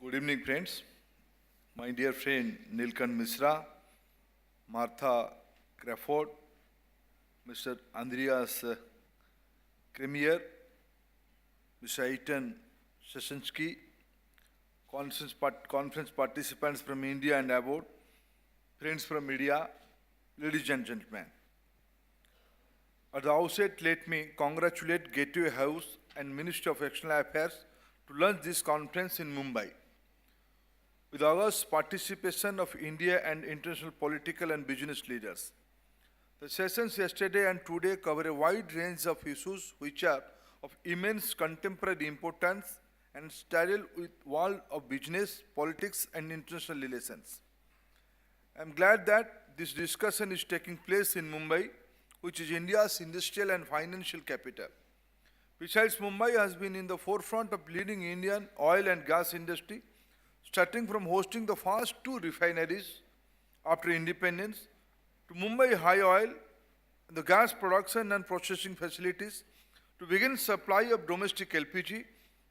Good evening, friends. My dear friend Nilkant Misra, Martha Crawford, Mr. Andreas Kremier, Mr. Aitan Shashansky, conference participants from India and abroad, friends from media, ladies and gentlemen. At the outset, let me congratulate Gateway House and Ministry of External Affairs to launch this conference in Mumbai. With august participation of India and international political and business leaders. The sessions yesterday and today cover a wide range of issues which are of immense contemporary importance and straddle with world of business, politics and international relations. I am glad that this discussion is taking place in Mumbai, which is India's industrial and financial capital. Besides, Mumbai has been in the forefront of leading Indian oil and gas industry, starting from hosting the first two refineries after independence, to Mumbai High Oil, the gas production and processing facilities, to begin supply of domestic LPG,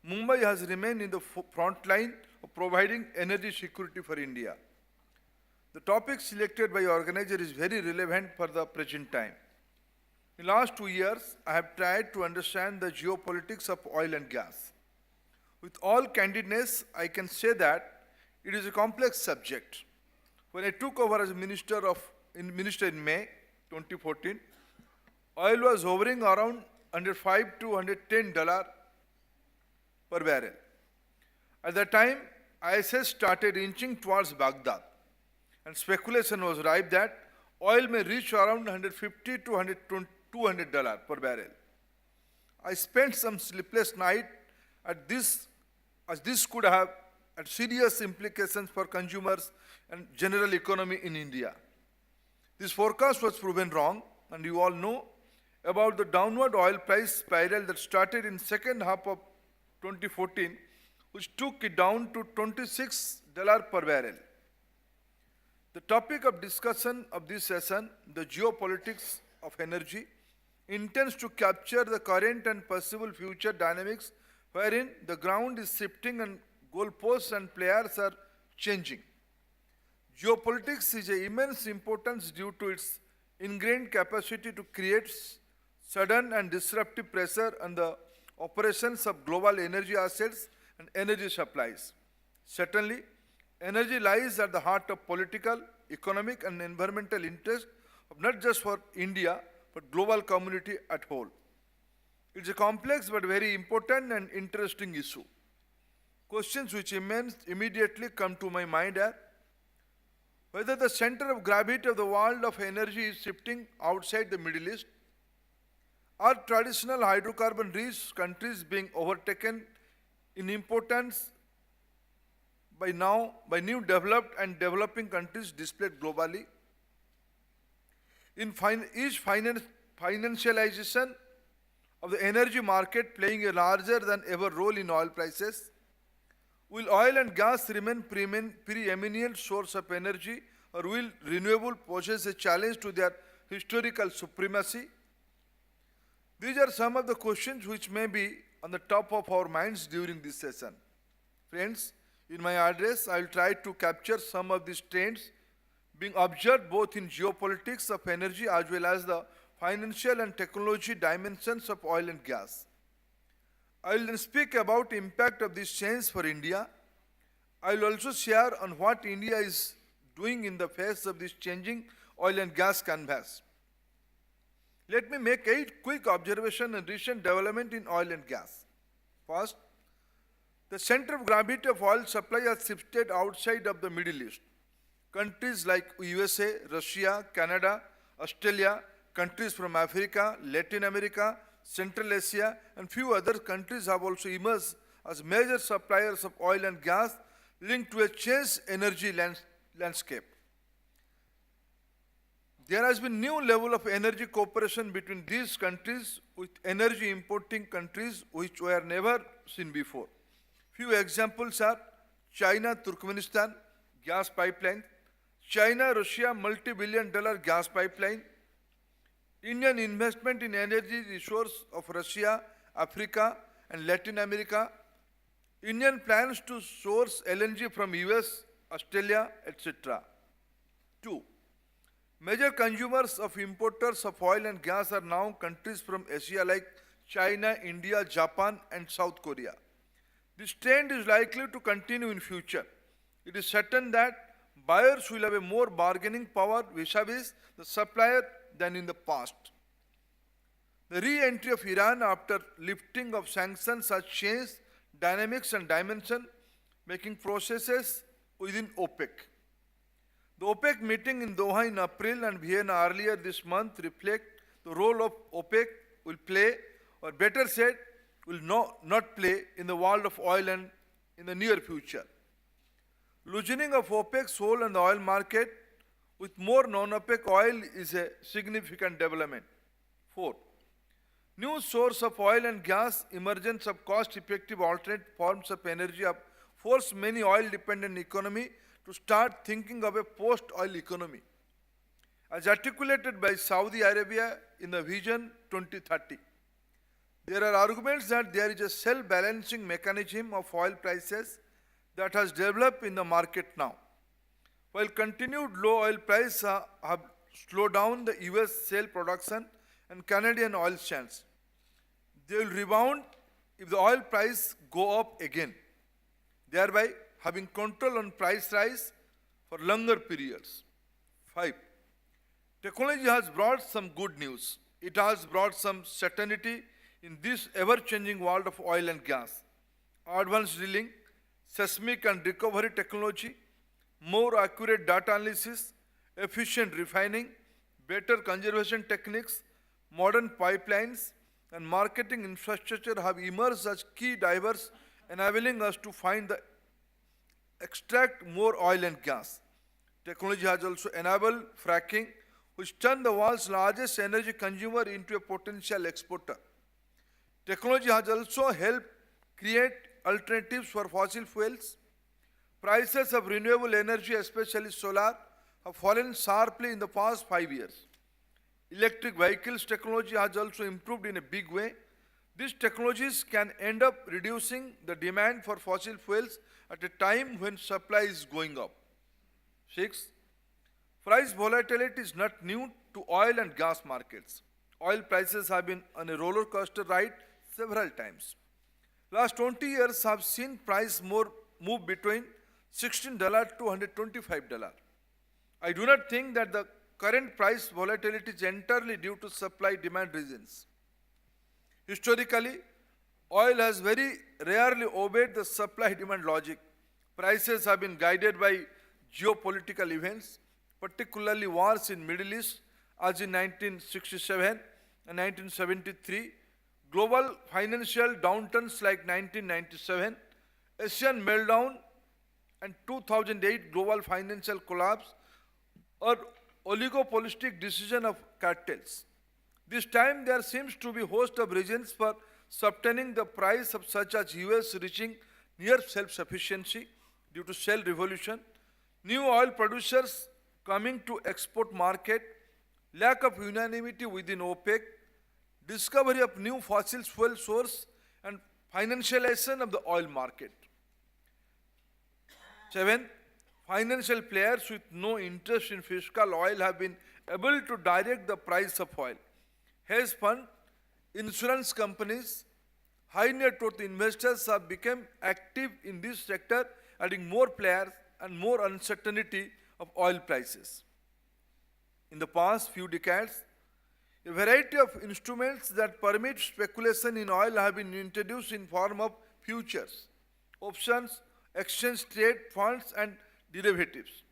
Mumbai has remained in the front line of providing energy security for India. The topic selected by the organizer is very relevant for the present time. In the last 2 years, I have tried to understand the geopolitics of oil and gas. With all candidness, I can say that it is a complex subject. When I took over as minister in May 2014, oil was hovering around under $5 to $110 per barrel. At that time, ISS started inching towards Baghdad, and speculation was rife that oil may reach around $150 to $200 per barrel. I spent some sleepless nights at this, as this could have had serious implications for consumers and general economy in India. This forecast was proven wrong, and you all know about the downward oil price spiral that started in second half of 2014, which took it down to $26 per barrel. The topic of discussion of this session, the geopolitics of energy, intends to capture the current and possible future dynamics wherein the ground is shifting and goalposts and players are changing. Geopolitics is of immense importance due to its ingrained capacity to create sudden and disruptive pressure on the operations of global energy assets and energy supplies. Certainly, energy lies at the heart of political, economic and environmental interests of not just for India, but global community at whole. It's a complex but very important and interesting issue. Questions which immediately come to my mind are whether the center of gravity of the world of energy is shifting outside the Middle East. Are traditional hydrocarbon-rich countries being overtaken in importance by new developed and developing countries displayed globally? Is financialization of the energy market playing a larger than ever role in oil prices? Will oil and gas remain preeminent source of energy, or will renewable pose a challenge to their historical supremacy? These are some of the questions which may be on the top of our minds during this session. Friends, in my address, I will try to capture some of these trends being observed both in geopolitics of energy as well as the financial and technology dimensions of oil and gas. I will then speak about the impact of this change for India. I will also share on what India is doing in the face of this changing oil and gas canvas. Let me make 8 quick observations on recent development in oil and gas. First, the center of gravity of oil supply has shifted outside of the Middle East. Countries like USA, Russia, Canada, Australia, countries from Africa, Latin America, Central Asia, and few other countries have also emerged as major suppliers of oil and gas linked to a changed energy landscape. There has been new level of energy cooperation between these countries with energy importing countries which were never seen before. Few examples are China-Turkmenistan gas pipeline, China-Russia multi-billion-dollar gas pipeline, Indian investment in energy resource of Russia, Africa and Latin America, Indian plans to source LNG from US, Australia, etc. 2. Major consumers of importers of oil and gas are now countries from Asia like China, India, Japan and South Korea. This trend is likely to continue in future. It is certain that buyers will have a more bargaining power vis-a-vis the supplier than in the past. The re-entry of Iran after lifting of sanctions has changed dynamics and dimension, making processes within OPEC. The OPEC meeting in Doha in April and Vienna earlier this month reflect the role of OPEC will play, or better said, will not play in the world of oil and in the near future. Loosening of OPEC's hold on the oil market with more non-OPEC oil is a significant development. 4. New source of oil and gas, emergence of cost-effective alternate forms of energy have forced many oil-dependent economy to start thinking of a post-oil economy, as articulated by Saudi Arabia in the Vision 2030. There are arguments that there is a self-balancing mechanism of oil prices that has developed in the market now. While continued low oil prices have slowed down the US shale production and Canadian oil sands, they will rebound if the oil price go up again, thereby having control on price rise for longer periods. 5. Technology has brought some good news. It has brought some certainty in this ever-changing world of oil and gas. Advanced drilling, seismic and recovery technology, more accurate data analysis, efficient refining, better conservation techniques, modern pipelines, and marketing infrastructure have emerged as key drivers enabling us to extract more oil and gas. Technology has also enabled fracking, which turned the world's largest energy consumer into a potential exporter. Technology has also helped create alternatives for fossil fuels. Prices of renewable energy, especially solar, have fallen sharply in the past 5 years. Electric vehicles technology has also improved in a big way. These technologies can end up reducing the demand for fossil fuels at a time when supply is going up. 6. Price volatility is not new to oil and gas markets. Oil prices have been on a roller coaster ride several times. Last 20 years have seen price move between $16 to $125. I do not think that the current price volatility is entirely due to supply-demand reasons. Historically, oil has very rarely obeyed the supply-demand logic. Prices have been guided by geopolitical events, particularly wars in Middle East, as in 1967 and 1973, global financial downturns like 1997, Asian meltdown, and 2008 global financial collapse, or oligopolistic decision of cartels. This time there seems to be a host of reasons for sustaining the price of such as US reaching near self-sufficiency due to shale revolution, new oil producers coming to export market, lack of unanimity within OPEC, discovery of new fossil fuel source, and financialization of the oil market. 7. Financial players with no interest in fiscal oil have been able to direct the price of oil. Hedge fund, insurance companies, high net worth investors have become active in this sector, adding more players and more uncertainty of oil prices. In the past few decades, a variety of instruments that permit speculation in oil have been introduced in form of futures, options, exchange trade funds, and derivatives.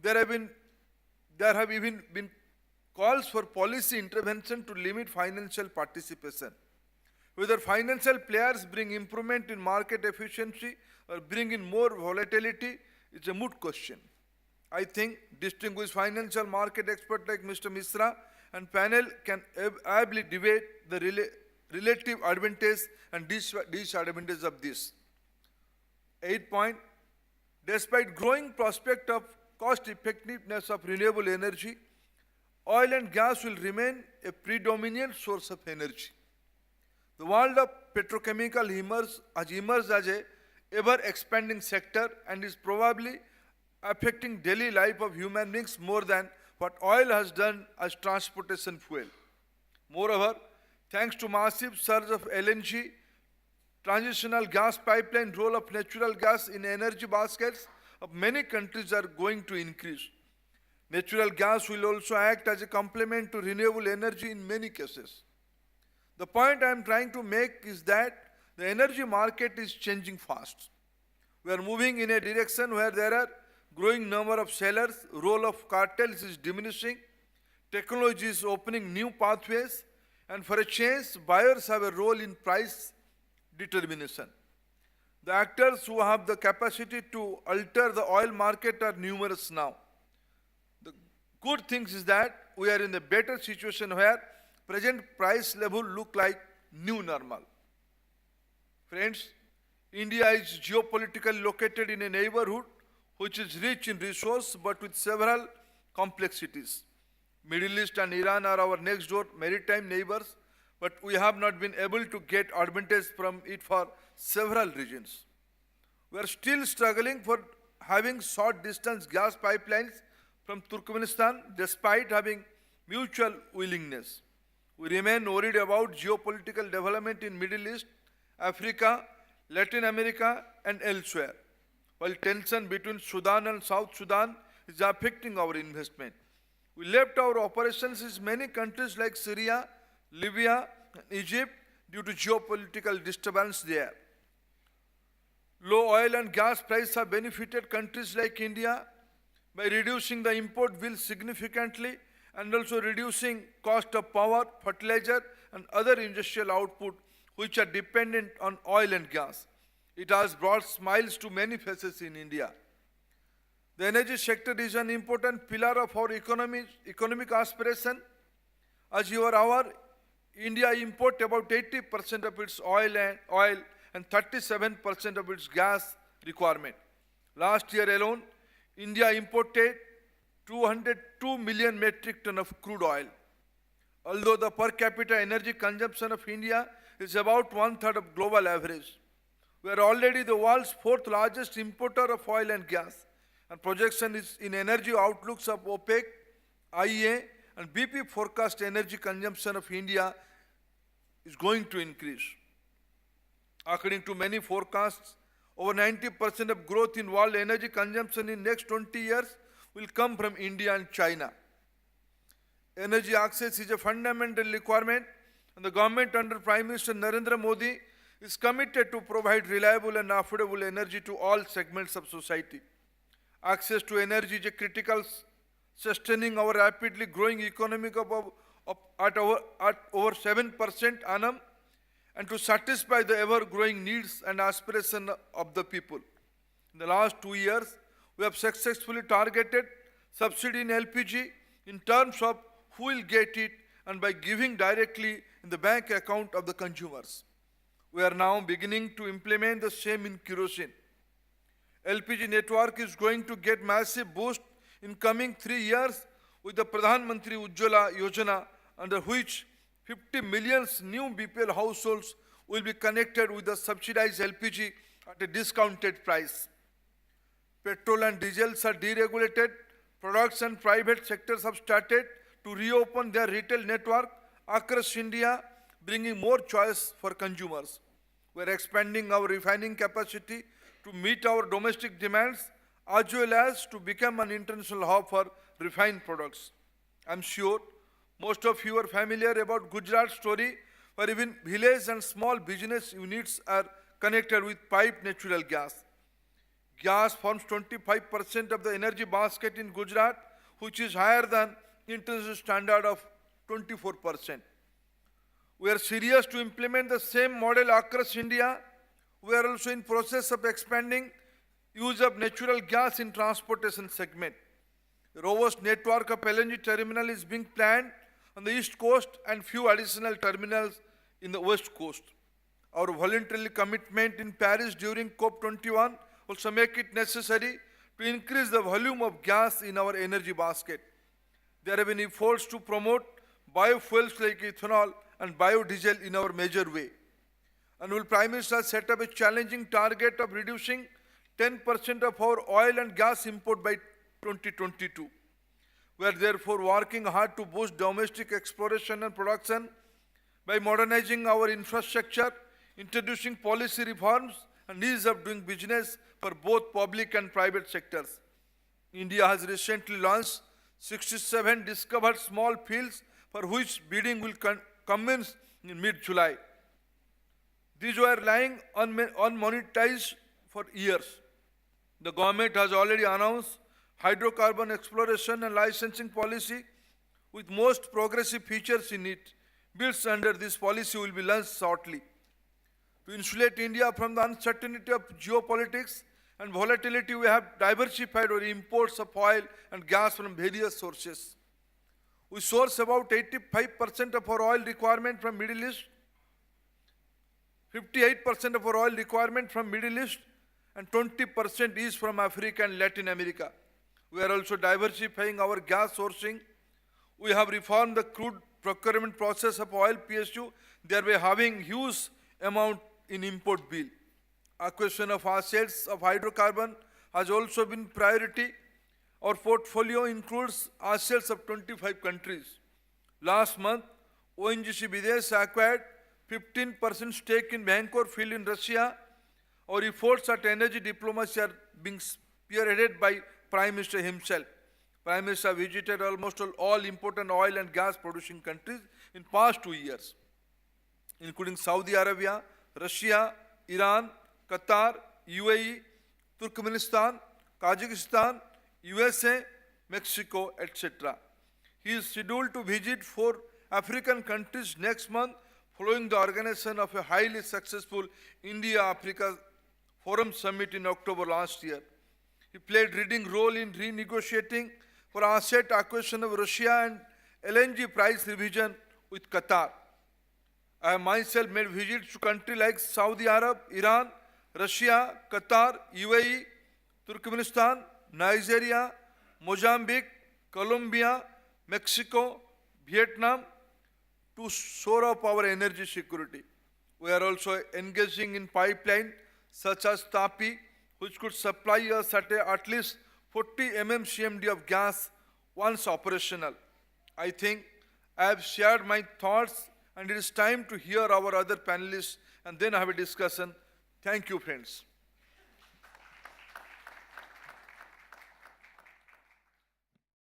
There have even been calls for policy intervention to limit financial participation. Whether financial players bring improvement in market efficiency or bring in more volatility is a moot question. I think distinguished financial market experts like Mr. Misra and panel can ably debate the relative advantage and disadvantage of this. 8 point, despite growing prospect of cost effectiveness of renewable energy, oil and gas will remain a predominant source of energy. The world of petrochemical has emerged as a ever expanding sector and is probably affecting daily life of human beings more than what oil has done as transportation fuel. Moreover, thanks to massive surge of LNG, transitional gas pipeline, role of natural gas in energy baskets of many countries are going to increase. Natural gas will also act as a complement to renewable energy in many cases. The point I am trying to make is that the energy market is changing fast. We are moving in a direction where there are growing number of sellers, role of cartels is diminishing, technology is opening new pathways, and for a change, buyers have a role in price determination. The actors who have the capacity to alter the oil market are numerous now. The good thing is that we are in a better situation where present price level look like new normal. Friends, India is geopolitically located in a neighborhood which is rich in resource but with several complexities. Middle East and Iran are our next door maritime neighbors, but we have not been able to get advantage from it for several reasons. We are still struggling for having short distance gas pipelines from Turkmenistan despite having mutual willingness. We remain worried about geopolitical development in Middle East, Africa, Latin America and elsewhere, while tension between Sudan and South Sudan is affecting our investment. We left our operations in many countries like Syria, Libya, and Egypt due to geopolitical disturbance there. Low oil and gas prices have benefited countries like India by reducing the import bill significantly and also reducing cost of power, fertilizer and other industrial output which are dependent on oil and gas. It has brought smiles to many faces in India. The energy sector is an important pillar of our economic aspiration. As you are aware, India imports about 80% of its oil and 37% of its gas requirement. Last year alone, India imported 202 million metric ton of crude oil. Although the per capita energy consumption of India is about one-third of global average, we are already the world's fourth largest importer of oil and gas, and projection is in energy outlooks of OPEC, IEA, and BP forecast energy consumption of India is going to increase. According to many forecasts, over 90% of growth in world energy consumption in next 20 years will come from India and China. Energy access is a fundamental requirement, and the government under Prime Minister Narendra Modi is committed to provide reliable and affordable energy to all segments of society. Access to energy is a critical sustaining our rapidly growing economy at over 7% annum and to satisfy the ever-growing needs and aspirations of the people. In the last 2 years, we have successfully targeted subsidy in LPG in terms of who will get it and by giving directly in the bank account of the consumers. We are now beginning to implement the same in kerosene. LPG network is going to get massive boost in coming 3 years with the Pradhan Mantri Ujjwala Yojana, under which 50 million new BPL households will be connected with the subsidized LPG at a discounted price. Petrol and diesels are deregulated. Products and private sectors have started to reopen their retail network across India, bringing more choice for consumers. We are expanding our refining capacity to meet our domestic demands as well as to become an international hub for refined products. I am sure most of you are familiar about Gujarat story, where even village and small business units are connected with piped natural gas. Gas forms 25% of the energy basket in Gujarat, which is higher than international standard of 24%. We are serious to implement the same model across India. We are also in process of expanding use of natural gas in transportation segment. A robust network of LNG terminal is being planned on the east coast and few additional terminals in the west coast. Our voluntary commitment in Paris during COP21 also make it necessary to increase the volume of gas in our energy basket. There have been efforts to promote biofuels like ethanol and biodiesel in our major way. And will Prime Minister set up a challenging target of reducing 10% of our oil and gas import by 2022? We are therefore working hard to boost domestic exploration and production by modernizing our infrastructure, introducing policy reforms and ease of doing business for both public and private sectors. India has recently launched 67 discovered small fields for which bidding will commence in mid-July. These were lying unmonetized for years. The government has already announced hydrocarbon exploration and licensing policy with most progressive features in it. Bills under this policy will be launched shortly. To insulate India from the uncertainty of geopolitics and volatility, we have diversified our imports of oil and gas from various sources. We source about 85% of our oil requirement from Middle East, 58% of our oil requirement from Middle East, and 20% is from Africa and Latin America. We are also diversifying our gas sourcing. We have reformed the crude procurement process of oil PSU, thereby having huge amount in import bill. Acquisition of assets of hydrocarbon has also been priority. Our portfolio includes assets of 25 countries. Last month, ONGC Videsh acquired 15% stake in Vankor field in Russia. Our efforts at energy diplomacy are being spearheaded by Prime Minister himself. Prime Minister visited almost all important oil and gas producing countries in past 2 years, including Saudi Arabia, Russia, Iran, Qatar, UAE, Turkmenistan, Kazakhstan, USA, Mexico, etc. He is scheduled to visit 4 African countries next month following the organization of a highly successful India-Africa Forum Summit in October last year. He played leading role in renegotiating for asset acquisition of Russia and LNG price revision with Qatar. I have myself made visits to countries like Saudi Arab, Iran, Russia, Qatar, UAE, Turkmenistan, Nigeria, Mozambique, Colombia, Mexico, Vietnam to shore up our energy security. We are also engaging in pipeline such as TAPI, which could supply us at least 40 mmCMD of gas once operational. I think I have shared my thoughts and it is time to hear our other panelists and then have a discussion. Thank you, friends.